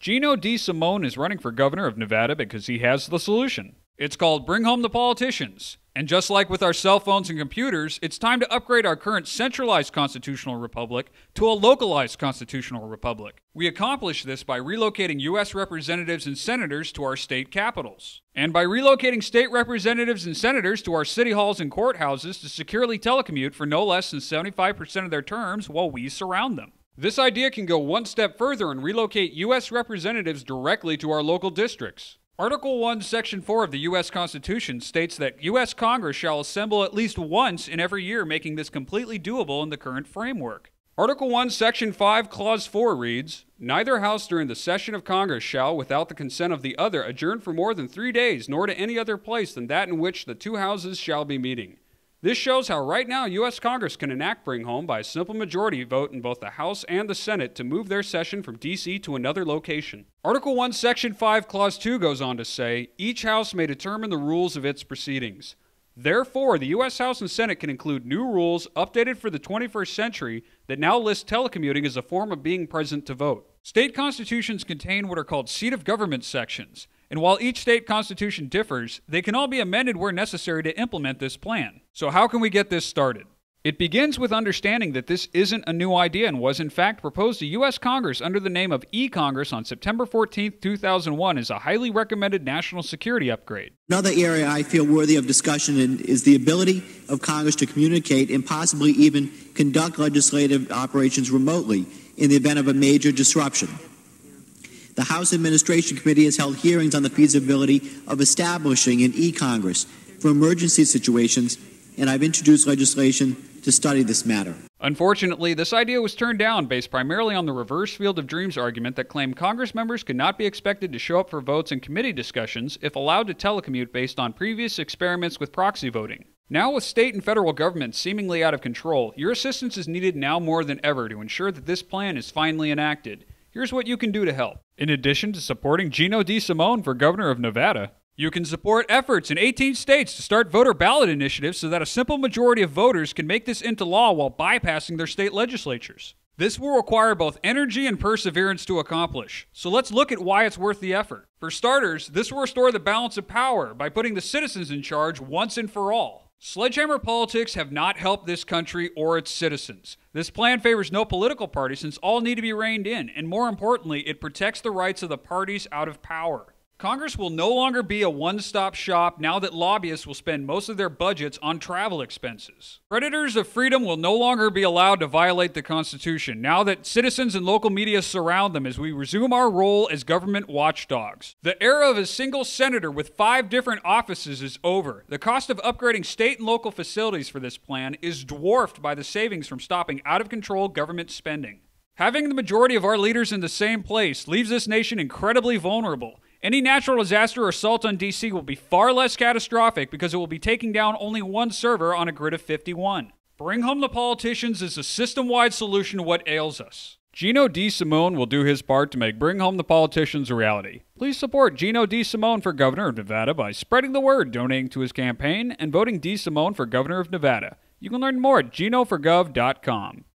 Gino DiSimone is running for governor of Nevada because he has the solution. It's called Bring Home the Politicians. And just like with our cell phones and computers, it's time to upgrade our current centralized constitutional republic to a localized constitutional republic. We accomplish this by relocating U.S. representatives and senators to our state capitals, and by relocating state representatives and senators to our city halls and courthouses to securely telecommute for no less than 75% of their terms while we surround them. This idea can go one step further and relocate U.S. representatives directly to our local districts. Article 1, Section 4 of the U.S. Constitution states that U.S. Congress shall assemble at least once in every year, making this completely doable in the current framework. Article 1, Section 5, Clause 4 reads, "Neither House during the session of Congress shall, without the consent of the other, adjourn for more than 3 days, nor to any other place than that in which the two houses shall be meeting." This shows how right now U.S. Congress can enact Bring Home by a simple majority vote in both the House and the Senate to move their session from D.C. to another location. Article 1, Section 5, Clause 2 goes on to say, "Each House may determine the rules of its proceedings." Therefore, the U.S. House and Senate can include new rules updated for the 21st century that now list telecommuting as a form of being present to vote. State constitutions contain what are called seat of government sections. And while each state constitution differs, they can all be amended where necessary to implement this plan. So how can we get this started? It begins with understanding that this isn't a new idea and was in fact proposed to U.S. Congress under the name of eCongress on September 14, 2001 as a highly recommended national security upgrade. Another area I feel worthy of discussion is the ability of Congress to communicate and possibly even conduct legislative operations remotely in the event of a major disruption. The House Administration Committee has held hearings on the feasibility of establishing an eCongress for emergency situations, and I've introduced legislation to study this matter. Unfortunately, this idea was turned down based primarily on the reverse field of dreams argument that claimed Congress members could not be expected to show up for votes and committee discussions if allowed to telecommute based on previous experiments with proxy voting. Now with state and federal government seemingly out of control, your assistance is needed now more than ever to ensure that this plan is finally enacted. Here's what you can do to help. In addition to supporting Gino DiSimone for governor of Nevada, you can support efforts in 18 states to start voter ballot initiatives so that a simple majority of voters can make this into law while bypassing their state legislatures. This will require both energy and perseverance to accomplish. So let's look at why it's worth the effort. For starters, this will restore the balance of power by putting the citizens in charge once and for all. Sledgehammer politics have not helped this country or its citizens. This plan favors no political party since all need to be reined in, and more importantly, it protects the rights of the parties out of power. Congress will no longer be a one-stop shop now that lobbyists will spend most of their budgets on travel expenses. Predators of freedom will no longer be allowed to violate the Constitution now that citizens and local media surround them as we resume our role as government watchdogs. The era of a single senator with 5 different offices is over. The cost of upgrading state and local facilities for this plan is dwarfed by the savings from stopping out-of-control government spending. Having the majority of our leaders in the same place leaves this nation incredibly vulnerable. Any natural disaster or assault on D.C. will be far less catastrophic because it will be taking down only one server on a grid of 51. Bring Home the Politicians is a system-wide solution to what ails us. Gino DiSimone will do his part to make Bring Home the Politicians a reality. Please support Gino DiSimone for governor of Nevada by spreading the word, donating to his campaign, and voting DiSimone for governor of Nevada. You can learn more at ginoforgov.com.